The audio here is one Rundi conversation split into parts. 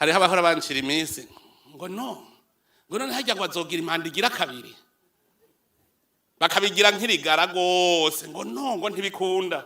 hariho abahora banshira iminsi ngo ngo none hajya ngo azogira impanda igira kabiri bakabigira nk'irigara rwose ngo ntibikunda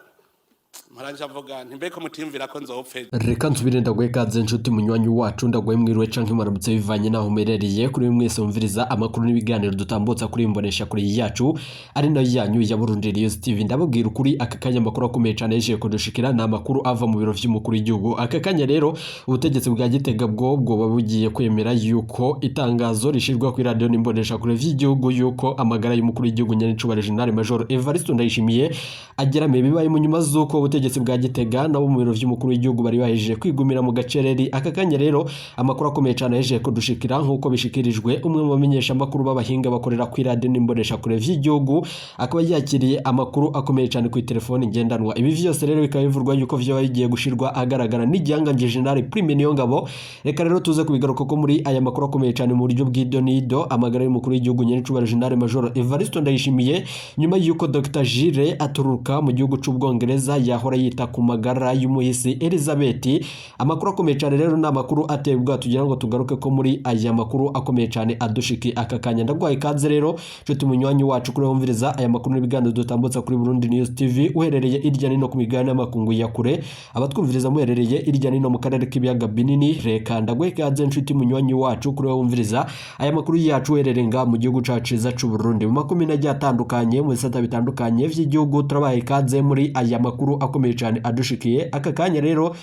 maranje avuga ntimbeko mutimvira ko nzopfe. Reka nsubire ndaguhe kaze nshuti munywanyi wacu ndaguhe mwiriwe canke maramutse bivanye naho umerereye kuri mwese umviriza amakuru n'ibiganiro dutambutsa kuri imbonesha kuri yacu ari nayo yanyu ya Burundi News TV. Ndababwira ukuri aka kanya makuru akomeye cane yeje kudushikira na makuru ava mu biro vy'umukuru w'igihugu. Aka kanya rero ubutegetsi bwa Gitega bwo babugiye kwemera yuko itangazo rishirwa kuri radio n'imbonesha kuri vy'igihugu yuko amagara y'umukuru w'igihugu Nyanicubahiro General Major Evariste Ndayishimiye agera me bibaye mu nyuma zuko ubutegetsi bwa Gitega nabo mu biro vy'umukuru w'igihugu bari bahejeje kwigumira mu gacereri. Aka kanya rero amakuru akomeye cyane yeje kudushikira nkuko bishikirijwe umwe mu bamenyesha amakuru b'abahinga bakorera kuri radio n'imbonesha kure vy'igihugu akaba yakiriye amakuru akomeye cyane ku telefone ngendanwa. Ibi vyose rero bikaba bivurwa yuko vyo bigiye gushirwa agaragara n'igihanganje General Prime Niyongabo. Reka rero tuze kubigaruka ko muri aya makuru akomeye cyane mu buryo bw'idonido amagara y'umukuru w'igihugu Nyanicubahiro General Major Evariste Ndayishimiye nyuma yuko Dr Gilles aturuka mu gihugu c'Ubwongereza yahora yita ku magara y'umuhisi Elizabeth. Amakuru akomeye cyane rero n'amakuru atebwa tugira ngo tugaruke ko muri aya makuru akomeye cyane adushiki aka kanya. Ndagwaye kaze rero nshuti munywanyi wacu kuri umviriza aya makuru n'ibiganiro dutambutsa kuri Burundi News TV uherereye irya nino ku migabane y'amakungu ya kure abatwumviriza muherereye irya nino mu karere k'ibiyaga binini. Reka ndagwaye kaze nshuti munywanyi wacu kuri umviriza aya makuru yacu uherereye mu gihugu cacu c'u Burundi mu makumi nagiye atandukanye mu bisata bitandukanye vy'igihugu. Turabaye kaze muri aya makuru akomeye cyane adushikiye aka kanya rero.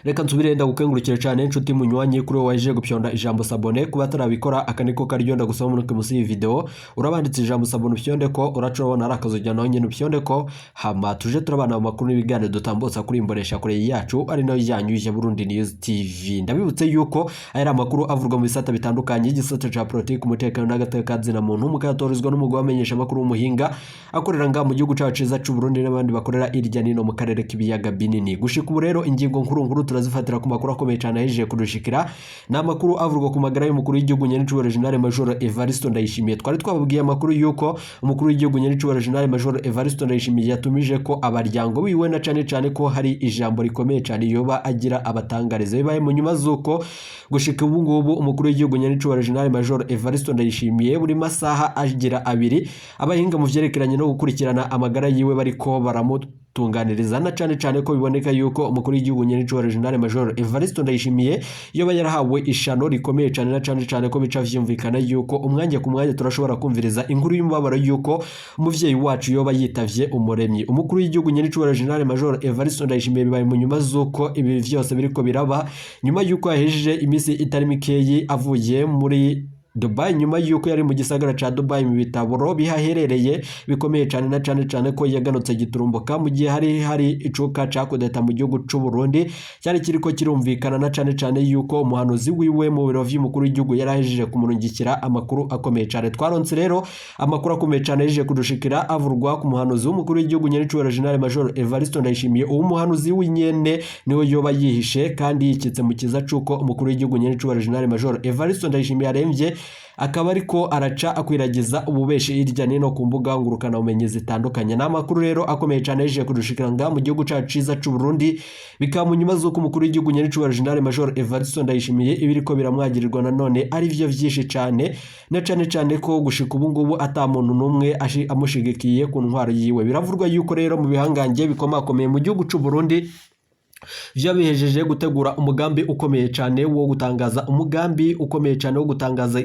Reka nsubire ndagukengurukire cyane nshuti munywanyi kuri waje gupyonda ijambo sabone kuba tarabikora akaniko karyo gusoma muri musi video urabanditse ijambo sabone upyonde ko uracobona arakazojya naho nyene upyonde ko hama tuje turabana mu makuru n'ibiganiro dutambutsa kuri imbonesha kure yacu ari nayo yanyu ya Burundi News TV. Ndabibutse yuko ari amakuru avurwa mu bisata bitandukanye igisata ca politique umutekano n'agatekazina muntu mukatorizwa n'umugwa wamenyesha amakuru w'umuhinga akorera nga mu gihugu cacu c'u Burundi n'abandi bakorera irya nino mu karere k'ibiyaga binini. Gushika ubu rero ingingo nkuru turazifatira ku makuru akomeye cyane yeje kudushikira n'amakuru avurwa ku magara y'umukuru w'igihugu Nyanicubahiro General Major Evariste Ndayishimiye. Twari twababwiye amakuru yuko umukuru w'igihugu Nyanicubahiro General Major Evariste Ndayishimiye yatumije ko abaryango biwe na cyane ko hari ijambo rikomeye cyane yoba agira abatangarize bibaye mu nyuma zuko gushika ubu ngubu umukuru w'igihugu Nyanicubahiro General Major Evariste Ndayishimiye buri masaha agira abiri abahinga mu vyerekeranye no gukurikirana amagara yiwe bariko baramutunganiriza na cyane ko biboneka yuko umukuru w'igihugu Nyanicubahiro General Major Evariste Ndayishimiye yoba yarahawe ishano rikomeye cyane na cyane ko bica vyumvikana yuko umwanya ku mwanya turashobora kumviriza inkuru y'umubabaro yuko umuvyeyi wacu yoba yitavye umuremyi. Umukuru w'igihugu Nyanicubahiro General Major Evariste Ndayishimiye bibaye mu nyuma zuko ibi vyose biriko biraba nyuma yuko yahejeje imisi itari mikeyi avuye muri Dubai nyuma yuko yari mu gisagara ca Dubai mu bitaburo bihaherereye bikomeye cyane na cyane ko yaganutse giturumbuka mu gihe hari icuka cakudeta mu gihugu c'u Burundi cyari kiriko kirumvikana na cyane yuko umuhanuzi wiwe mu biro vy'umukuru w'igihugu yarahejeje kumurungikira amakuru akomeye cyane. Twaronse rero amakuru akomeye cyane yeje kudushikira avurwa ku muhanuzi w'umukuru w'igihugu Nyanicubahiro General Major Evariste Ndayishimiye. Uwo muhanuzi w'inyene niwe yoba yihishe kandi yikitse mu kiza cuko umukuru w'igihugu Nyanicubahiro General Major Evariste Ndayishimiye aremvye akaba ariko araca akwiragiza ububeshi irya nino ku mbuga ngurukana umenye zitandukanye. N'amakuru rero akomeye cyane yeje kudushikira nga mu gihugu cacu c'u Burundi bikaba mu nyuma zuko umukuru w'igihugu Nyanicubahiro General Major Evariste Ndayishimiye ibiriko biramwagirirwa nanone ari vyo vyinshi cyane na cyane ko gushika ubu ngubu ata muntu numwe amushigikiye ku ntwaro yiwe. Biravurwa yuko rero mu bihangange bikomakomeye mu gihugu c'u Burundi vyabihejeje gutegura umugambi ukomeye cyane wo gutangaza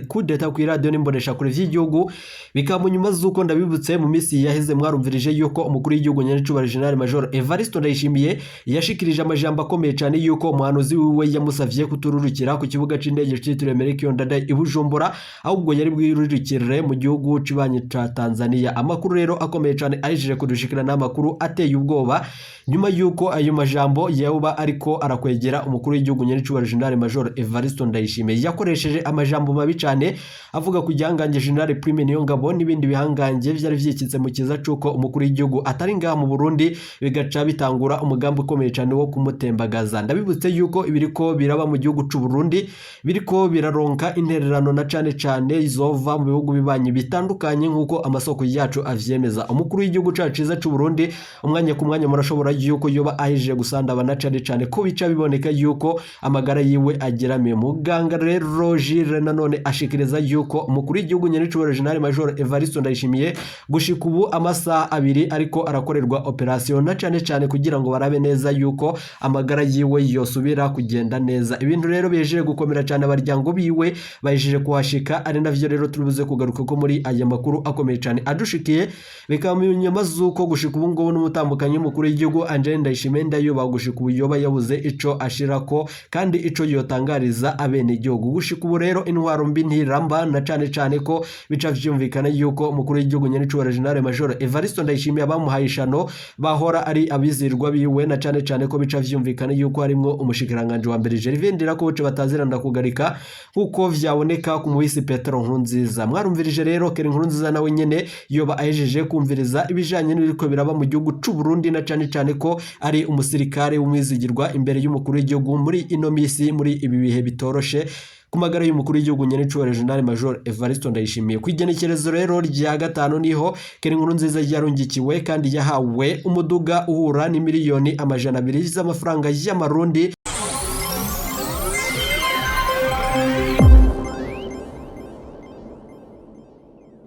kudeta ku radio n'imbonesha kure vy'igihugu. Bikaba mu nyuma zuko ndabibutse mu misi yaheze mwarumvirije yuko umukuru w'igihugu Nyanicubahiro General Major Evariste Ndayishimiye yashikirije amajambo akomeye cyane yuko umuhanuzi wiwe yamusavye kutururukira ku kibuga c'indege citiriwe Melchior Ndadaye i Bujumbura ahubwo yari bwirurukire mu gihugu cibanye ca Tanzania. Amakuru rero akomeye cyane ahejeje kudushikira n'amakuru ateye ubwoba nyuma yuko ayo majambo yoba ariko arakwegera umukuru w'igihugu Nyanicubahiro General Major Evariste Ndayishimiye. Yakoresheje amajambo mabi cyane avuga ku gihanganje General Prime Niyongabo n'ibindi bihanganje vyari vyikitse mu kiza cuko umukuru w'igihugu atari ngaha mu Burundi bigaca bitangura umugambi ukomeye cyane wo kumutembagaza. Ndabibutse yuko ibiriko biraba mu gihugu c'u Burundi biriko biraronka intererano na cyane izova mu bihugu bibanyi bitandukanye nkuko amasoko yacu avyemeza. Umukuru w'igihugu cacu c'u Burundi umwanya ku mwanya murashobora yuko yoba ahejeje gusandabana cane cane ko bica biboneka yuko amagara yiwe ageramiye. Muganga rero Jules nanone ashikiriza yuko umukuru w'igihugu Nyenicubahiro General Major Evariste Ndayishimiye gushika ubu amasaha abiri ariko arakorerwa operation na cane cane kugira ngo barabe neza yuko amagara yiwe yosubira kugenda neza. Ibintu rero bejeje gukomera cyane abaryango biwe bajeje kuhashika, ari navyo rero turubuze kugaruka ko muri aya makuru akomeye cyane adushikiye. Bikamunyuma zuko gushika ubu ngo n'umutambukanyi mukuru w'igihugu Angeline Ndayishimiye ndayo bagushika ubu yoba yabuze ico ashirako kandi ico yotangariza abene igihugu. Gushika ubu rero intwaro mbi ntiramba na cane cane ko bica vyumvikana yuko umukuru w'igihugu Nyenicubahiro General Major Evariste Ndayishimiye abamuhaye ishano bahora ari abizirwa biwe, na cane cane ko bica vyumvikana yuko harimwo umushikiranganje wa mbere Gervais Ndirakobuce bataziranda kugarika kuko vyaboneka ku muhisi Petero Nkurunziza. Mwarumvirije rero Keri Nkurunziza nawe nyene yoba ahejeje kumviriza ibijanye n'ibiriko biraba mu gihugu c'u Burundi, na cane cane ko ari umusirikare w'umwizigirwa imbere y'umukuru w'igihugu muri ino misi, muri ibi bihe bitoroshe ku magara y'umukuru w'igihugu Nyenicubahiro General Major Evariste Ndayishimiye. Kwigenekerezo rero rya gatanu niho Keri Nkurunziza yarungikiwe kandi yahawe umuduga uhura ni miliyoni 200 z'amafaranga y'amarundi.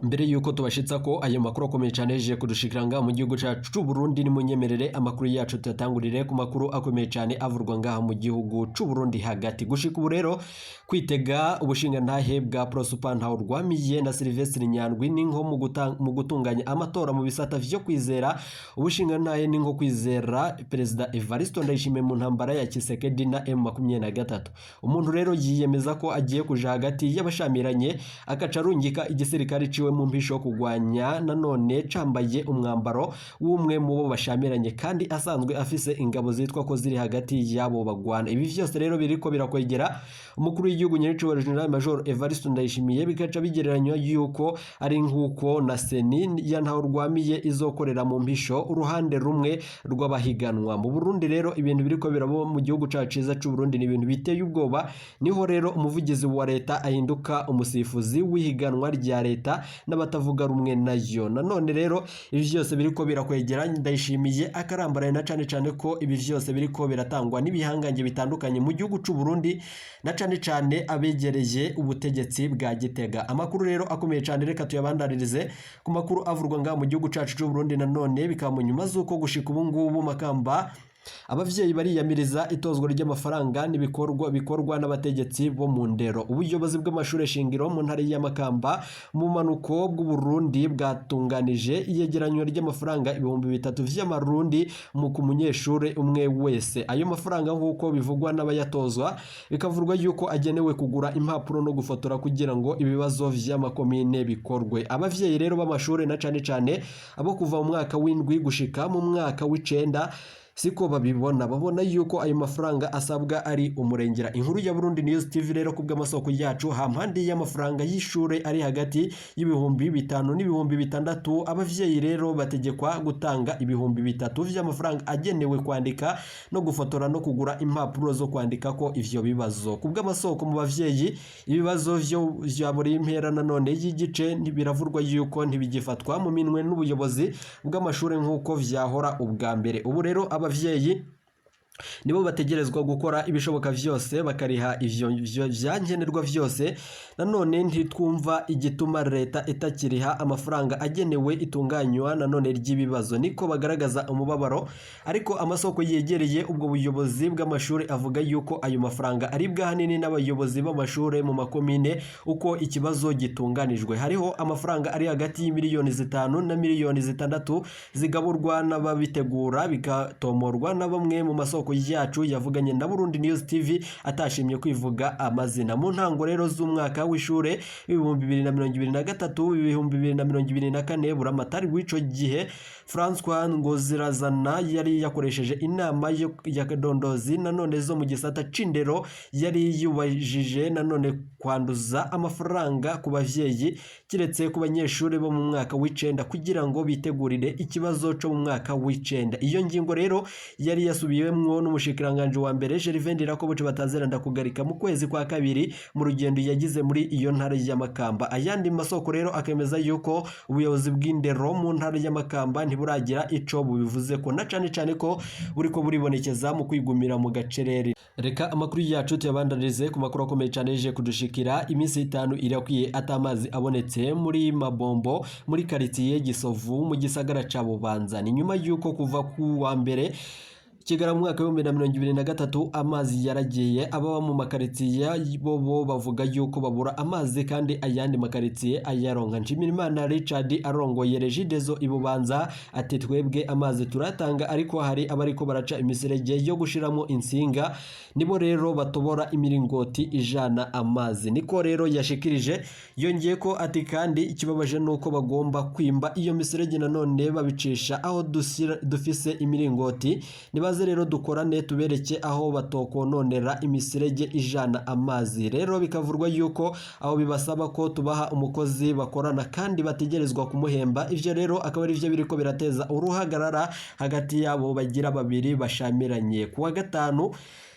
Mbere yuko tubashitsa ko ayo makuru akomeye cyane yeje kudushikiranga mu gihugu cyacu c'u Burundi, ni munyemerere amakuru yacu tutatangurire ku makuru akomeye cyane avurwa ngaha mu gihugu c'u Burundi hagati. Gushika ubu rero kwitega ubushinga ntahe bwa Prosper Ntahurwamiye na Sylvestre Nyandwi ni nko mu gutunganya amatora mu bisata vyo kwizera. Ubushinga ntahe ni nko kwizera Perezida Evariste Ndayishimiye mu ntambara ya Tshisekedi na M23. Umuntu rero yiyemeza ko agiye kuja hagati y'abashamiranye akacarungika igisirikare ciwe mu mpisho kugwanya, nanone cambaye umwambaro w'umwe mu bo bashamiranye kandi asanzwe afise ingabo zitwa ko ziri hagati yabo bagwana. Ibi vyose rero biriko birakwegera umukuru w'igihugu Nyenicubahiro General Major Evariste Ndayishimiye, bikaca bigereranywa yuko ari nkuko na Seni ya Ntahurwamiye izokorera mu mpisho uruhande rumwe rw'abahiganwa. Mu Burundi rero ibintu biriko birabo mu gihugu caciza c'u Burundi ni ibintu biteye ubwoba. Niho rero umuvugizi wa leta ahinduka umusifuzi w'ihiganwa rya leta n'abatavuga rumwe nayo. Nanone rero ibi vyose biriko birakwegera Ndayishimiye akarambaraye, na cane cane ko ibi vyose biriko biratangwa n'ibihanganje bitandukanye mu gihugu c'u Burundi, na cane cane abegereye ubutegetsi bwa Gitega. Amakuru rero akomeye cyane reka tuyabandaririze ku makuru avurwa ngaha mu gihugu cacu c'u Burundi. Nanone bikamunyuma zuko gushika ubu ngubu Makamba abavyeyi bariyamiriza itozwa ry'amafaranga bikorwa n'abategetsi bo mu ndero. Ubuyobozi bw'amashure shingiro mu ntara ya Makamba mu manuko bw'u Burundi bwatunganije iyegeranywa ry'amafaranga 3,000 vy'amarundi mu kumunyeshure umwe wese. Ayo mafaranga nk'uko bivugwa n'abayatozwa bikavurwa yuko agenewe kugura impapuro no gufotora kugira ngo ibibazo vy'amakomine bikorwe. Abavyeyi rero b'amashure na cane cane abo kuva mu mwaka w'indwi gushika mu mwaka w'icenda siko babibona, babona yuko ayo mafaranga asabwa ari umurengera. Inkuru ya Burundi News TV rero kubw'amasoko yacu hampandi y'amafaranga y'ishure ari hagati y'ibihumbi 5 n'ibihumbi 6. Abavyeyi rero bategekwa gutanga ibihumbi 3 vy'amafaranga agenewe kwandika no gufotora no kugura impapuro zo kwandika ko ivyo bibazo. Kubw'amasoko mu bavyeyi ibibazo vya buri impera nanone y'igice ntibiravurwa yuko ntibigifatwa mu minwe n'ubuyobozi bw'amashure nk'uko vyahora ubwa mbere. Ubu rero abavyeyi nibo bategerezwa gukora ibishoboka vyose bakariha ivyo vyankenerwa vyose. Nanone ntitwumva igituma leta itakiriha amafaranga agenewe itunganywa nanone ry'ibibazo, niko bagaragaza umubabaro. Ariko amasoko yegereye ubwo buyobozi bw'amashuri avuga yuko ayo mafaranga ari bwahanini n'abayobozi b'amashure mu makomine uko ikibazo gitunganijwe. Hariho amafaranga ari hagati y'imiliyoni 5 na miliyoni 6 zigaburwa n'ababitegura bikatomorwa na bamwe mu masoko yacu yavuganye na Burundi News TV atashimye kwivuga amazina. Mu ntango rero z'umwaka w'ishure 2023-2024 Buramatari w'ico gihe François Ngozirazana yari yakoresheje inama ya kadondozi nanone zo mu gisata c'indero, yari yubajije nanone kwanduza amafaranga ku bavyeyi kiretse ku banyeshure bo mu mwaka w'icenda kugira ngo bitegurire ikibazo cyo mu mwaka w'icenda. Iyo ngingo rero yari yasubiwemwo harimwo n'umushikiranganje wa mbere Gervais Ndirakobuce batazeranda kugarika mu kwezi kwa kabiri mu rugendo yagize muri iyo ntara ya Makamba. Ayandi masoko rero akemeza yuko ubuyobozi bw'indero mu ntara ya Makamba ntiburagira ico bubivuze ko na cane ko buriko buribonekeza mu kwigumira mu gacerere. Reka amakuru yacu tuyabandarize ku makuru akomeye cyane je kudushikira. Iminsi 5 irakwiye atamazi abonetse muri Mabombo muri quartier Gisovu mu gisagara ca Bubanza. Ni nyuma yuko kuva ku wa mbere Kigara mu mwaka wa 2023 amazi yaragiye ababa mu makaritiye bobo bavuga yuko babura amazi kandi ayandi makaritiye ayaronka. Nshimirimana Richard arongoye Regideso Ibubanza ati twebwe amazi turatanga ariko hari abariko baraca imiserege yo gushiramo insinga nibo rero batobora imiringoti ijana amazi. Niko rero yashikirije yongeye ko ati kandi ikibabaje nuko bagomba kwimba iyo miserege nanone babicisha aho dufise imiringoti nibaze rero dukorane tubereke aho batokononera imiserege ijana amazi. Rero bikavurwa yuko aho bibasaba ko tubaha umukozi bakorana kandi bategerezwa kumuhemba. Ivyo rero akaba ari byo biriko birateza uruhagarara hagati yabo bagira babiri bashamiranye. Kuwa gatanu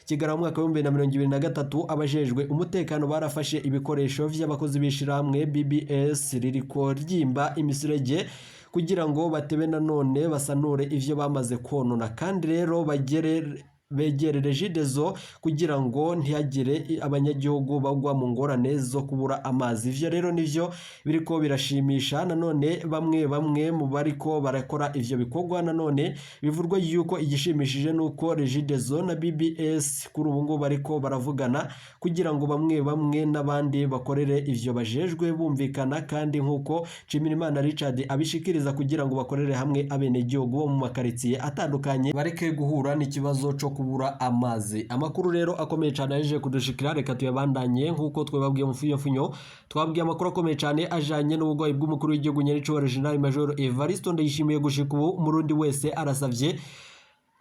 Kigara mu mwaka wa 2023 abajejwe umutekano barafashe ibikoresho vy'abakozi bishiramwe BBS ririko ryimba imiserege kugira ngo batebe nanone basanure ivyo bamaze konona kandi rero begere Regideso kugira ngo ntihagire abanyagihugu bagwa mu ngorane zo kubura amazi. Ivyo rero nivyo biriko birashimisha nanone bamwe mu bariko barakora ivyo bikorwa. Nanone bivurwa yuko igishimishije nuko Regideso na BBS kuri ubu ngo bariko baravugana kugira ngo bamwe n'abandi bakorere ivyo bajejwe bumvikana kandi nkuko Nshimirimana Richard abishikiriza kugira ngo bakorere hamwe abenegihugu bo mu makaritiye atandukanye bareke guhura n'ikibazo cyo kubura amazi. Amakuru rero akomeye cyane aje kudushikira reka tuyabandanye nkuko twebabwiye mu funyo twabwiye amakuru akomeye cyane ajanye n'ubugwayi bw'umukuru w'igihugu Nyiricyubahiro General Major Evariste Ndayishimiye gushika ubu umurundi wese arasavye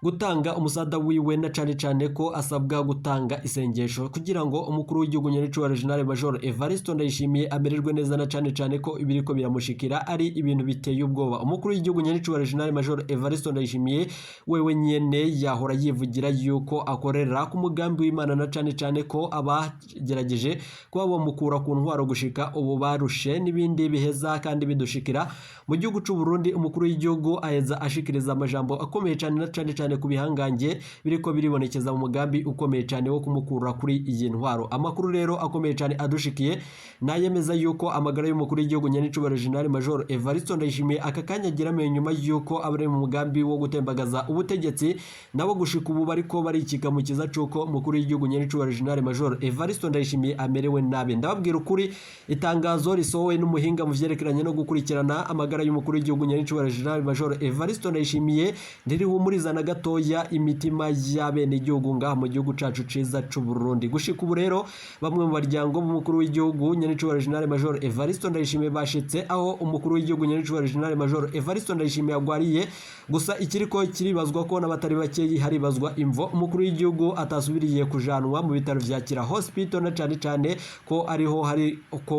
gutanga umusada wiwe na cane ko asabwa gutanga isengesho kugira ngo umukuru w'igihugu Nyiricyubahiro General Major Evariste Ndayishimiye amererwe neza na cane ko ibiriko biramushikira ari ibintu biteye ubwoba. Umukuru w'igihugu Nyiricyubahiro General Major Evariste Ndayishimiye wewe nyene yahora yivugira yuko akorera ku mugambi w'Imana na cane ko abagerageje kuba bamukura ku ntwaro gushika ubu barushe n'ibindi biheza kandi bidushikira mu gihugu c'u Burundi. Umukuru w'igihugu aheza ashikiriza amajambo akomeye cyane na cane ku bihangange biriko biribonekeza mu mugambi ukomeye cyane wo kumukura kuri iyi ntwaro. Amakuru rero akomeye cyane adushikiye nayemeza yuko amagara y'umukuru w'igihugu Nyiricyubahiro General Major Evariste Ndayishimiye aka kanya ageramiye nyuma yuko abari mu mugambi wo gutembagaza ubutegetsi nabo gushika ubu bariko barikiga mu kiza cuko umukuru w'igihugu Nyiricyubahiro General Major Evariste Ndayishimiye amerewe nabi. Ndababwira ukuri itangazo risohowe n'umuhinga mu vyerekeranye no gukurikirana amagara y'umukuru w'igihugu Nyiricyubahiro General Major Evariste Ndayishimiye ndirihumuriza na toya imitima y'abene igihugu ngaha mu gihugu cacu ciza c'u Burundi. Gushika ubu rero bamwe mu baryango b'umukuru w'igihugu Nyiricyubahiro General Major Evariste Ndayishimiye bashitse aho umukuru w'igihugu Nyiricyubahiro General Major Evariste Ndayishimiye agwariye. Gusa ikiriko kiribazwa ko n'abatari bakeyi haribazwa imvo umukuru w'igihugu atasubiriye kujanwa mu bitaro vya Kira Hospital na cane ko ariho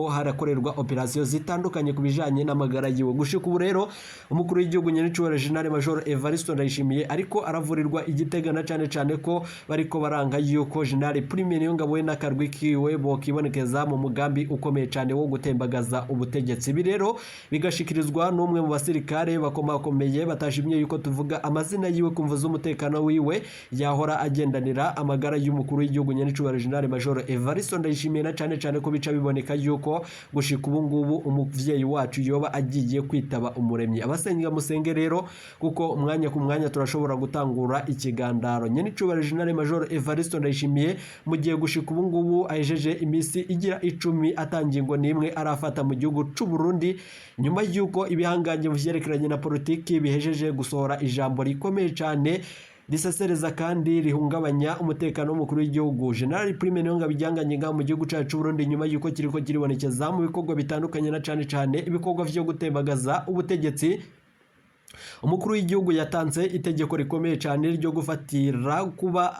harakorerwa operation zitandukanye kubijanye n'amagara yiwe. Gushika ubu rero umukuru w'igihugu Nyiricyubahiro General Major Evariste Ndayishimiye ariko aravurirwa Igitega na cane ko bariko baranga yuko General Prime Niyongabo n'akarwi kiwe bokibonekeza mu mugambi ukomeye cyane wo gutembagaza ubutegetsi. Ibi rero bigashikirizwa n'umwe mu basirikare bakomakomeye batashimye yuko tuvuga amazina yiwe kumva z'umutekano wiwe yahora agendanira amagara y'umukuru w'igihugu Nyiricyubahiro General Major Evariste Ndayishimiye na cane ko bica biboneka yuko gushika ubu ngubu umuvyeyi wacu yoba agiye kwitaba umuremyi. Abasenga musenge rero kuko umwanya ku mwanya turashobora gutangura ikigandaro. Nyiricyubahiro General Major Evariste Ndayishimiye mu gihe gushika ubu ngubu ahejeje imisi igira 10 atangingo nimwe arafata mu gihugu c'u Burundi nyuma yuko ibihanganye mu vyerekeranye na politiki bihejeje gusohora ijambo rikomeye cyane risesereza kandi rihungabanya umutekano w'umukuru w'igihugu General Prime Niyongabo bijyanganye ngaho mu gihugu cacu c'u Burundi nyuma yuko kiriko kiribonekeza mu bikorwa bitandukanye na cane ibikorwa vyo gutembagaza ubutegetsi. Umukuru w'igihugu yatanze itegeko rikomeye cyane ryo gufatira kuba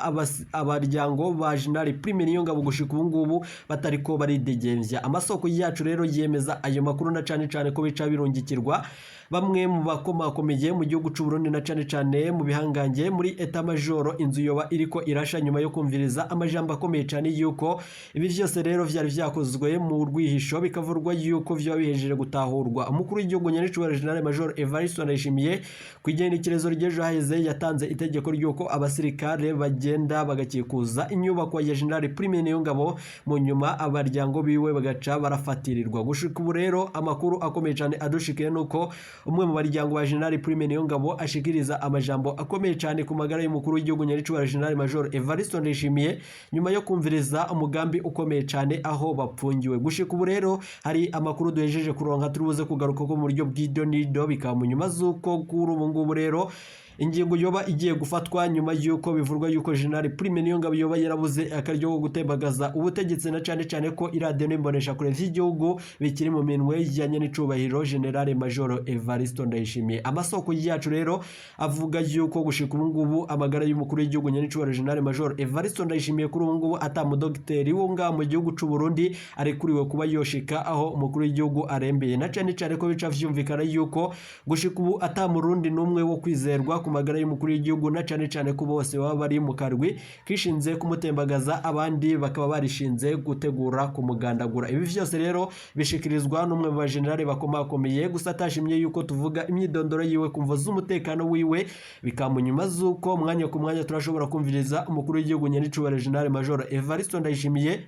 abaryango ba General Prime Niyongabo gushika ubu ngubu batariko baridegembya. Amasoko yacu rero yemeza ayo makuru na cane ko bica birungikirwa bamwe mu bakomakomeye mu gihugu cy'u Burundi na cane cane mu bihangange muri etat major inzu yoba iriko irasha nyuma yo kumviriza amajambo akomeye cyane yuko ibi byose rero vyari vyakozwe mu rwihisho bikavurwa yuko vyo bihejeje gutahurwa. Umukuru w'igihugu Nyenicubahiro General Major Evariste Ndayishimiye kwigenekerezo ryejo haheze yatanze itegeko ryuko abasirikare bagenda bagakikuza inyubako ya General Prime Niyongabo mu nyuma abaryango biwe bagaca barafatirirwa. Gushika ubu rero amakuru akomeye cyane adushikiye nuko umwe mu baryango ba General Prime Niyongabo ashikiriza amajambo akomeye cyane ku magara y'umukuru w'igihugu Nyenicubahiro General Major Evariste Ndayishimiye nyuma yo kumviriza umugambi ukomeye cyane aho bapfungiwe. Gushika ubu rero hari amakuru duhejeje kuronka turubuze kugaruka ko mu buryo bw'idonido bikaba mu nyuma z'uko kuri ubu ngubu rero ingingo yoba igiye gufatwa nyuma yuko bivurwa yuko General Prime Niyongabo yoba yarabuze akaryo ko gutembagaza ubutegetsi na cane cane ko iradiyo n'imbonesha kure vy'igihugu bikiri mu minwe ya Nyenicubahiro General Major Evariste Ndayishimiye. Amasoko yacu rero avuga yuko gushika ubu ngubu amagara y'umukuru w'igihugu Nyenicubahiro General Major Evariste Ndayishimiye kuri ubu ngubu atamudogiteri wo nga mu gihugu cy'u Burundi arekuriwe kuba yoshika aho umukuru w'igihugu arembeye na cane cane ko bica vyumvikana yuko gushika ubu atamurundi numwe wo kwizerwa ku magara y'umukuru w'igihugu na cane cane ko bose baba bari mu karwi kishinze kumutembagaza abandi bakaba barishinze gutegura kumugandagura. Ibi vyose rero bishikirizwa n'umwe mu bagenerali bakomakomeye gusa atashimye yuko tuvuga imyidondoro yiwe kumva z'umutekano wiwe bikamunyuma zuko mwanya ku mwanya turashobora kumviriza umukuru w'igihugu Nyenicubahiro General Major Evariste Ndayishimiye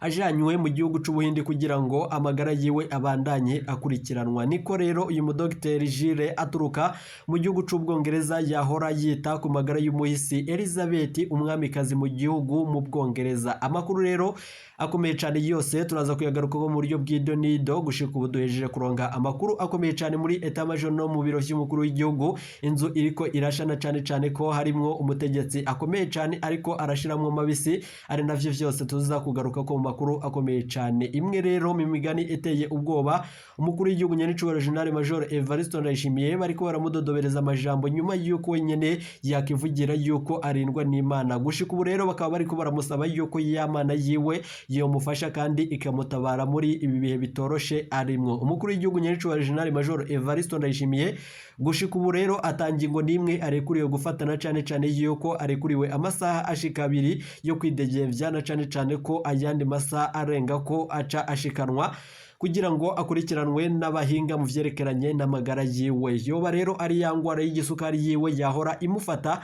ajanywe mu gihugu c'Ubuhindi kugira ngo amagara yiwe abandanye akurikiranwa. Niko rero uyu mudogiteri Jire aturuka mu gihugu c'Ubwongereza yahora yita ku magara y'umuhisi Elizabeth umwamikazi mu gihugu mu Bwongereza. Amakuru rero akomeye cyane yose turaza kuyagaruka mu buryo bw'idonido. Gushika ubu duhejeje kuronga amakuru akomeye cyane muri etat major no mu biro vy'umukuru w'igihugu inzu iriko irashana cyane cyane ko harimwo umutegetsi akomeye cyane ariko arashiramwo mabisi ari navyo vyose tuza kugaruka ko mu makuru akomeye cyane. Imwe rero mu migani eteye ubwoba umukuru w'igihugu Nyenicubahiro General Major Evariste Ndayishimiye bariko baramudodobereza amajambo nyuma yuko wenyene yakivugira yuko arindwa n'Imana. Gushika ubu rero bakaba bariko baramusaba yuko yamana yiwe yo mufasha kandi ikamutabara muri ibi bihe bitoroshe arimwo. Umukuru w'igihugu Nyenicubahiro General Major Evariste Ndayishimiye gushika ubu rero atangingo nimwe arekuriwe gufatana cane cane yuko arekuriwe amasaha ashika abiri yo kwidegevya na cane cane ko ayandi masaha arenga ko aca ashikanwa kugira ngo akurikiranwe n'abahinga mu vyerekeranye n'amagara yiwe. Yoba rero ari yangwara y'igisukari yiwe yahora imufata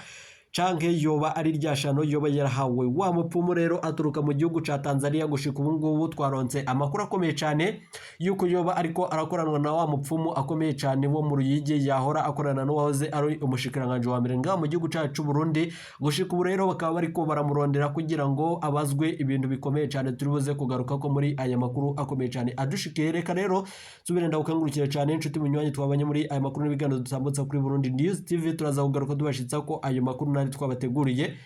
canke yoba ari ryashano yoba yarahawe. Wa mupfumu rero aturuka mu gihugu ca Tanzania. Gushika ubu ngubu twaronse amakuru akomeye cyane yuko yoba ariko arakoranwa na wa mupfumu akomeye cyane wo mu Ruyigi yahora akorana n'uwahoze ari umushikiranganje wa mbere nga mu gihugu cacu Burundi. Gushika ubu rero bakaba bariko baramurondera kugira ngo abazwe ibintu bikomeye cyane turibuze kugaruka ko muri aya makuru akomeye cyane adushikiye. Reka rero subire ndagukangurukire cyane inshuti munywanyi twabanye muri aya makuru n'ibiganiro dutambutsa kuri Burundi News TV. Turaza kugaruka tubashitsa ko ayo makuru twabateguriye.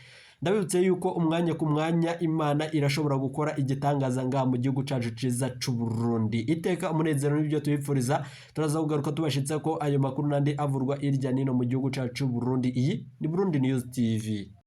Ndabibutse yuko umwanya ku mwanya Imana irashobora gukora igitangaza nga mu gihugu cacu ciza c'u Burundi. Iteka umunezero n'ibyo tubipfuriza. Turaza kugaruka tubashitsa ko ayo makuru nandi avurwa irya nino mu gihugu cacu c'u Burundi. Iyi ni Burundi News TV.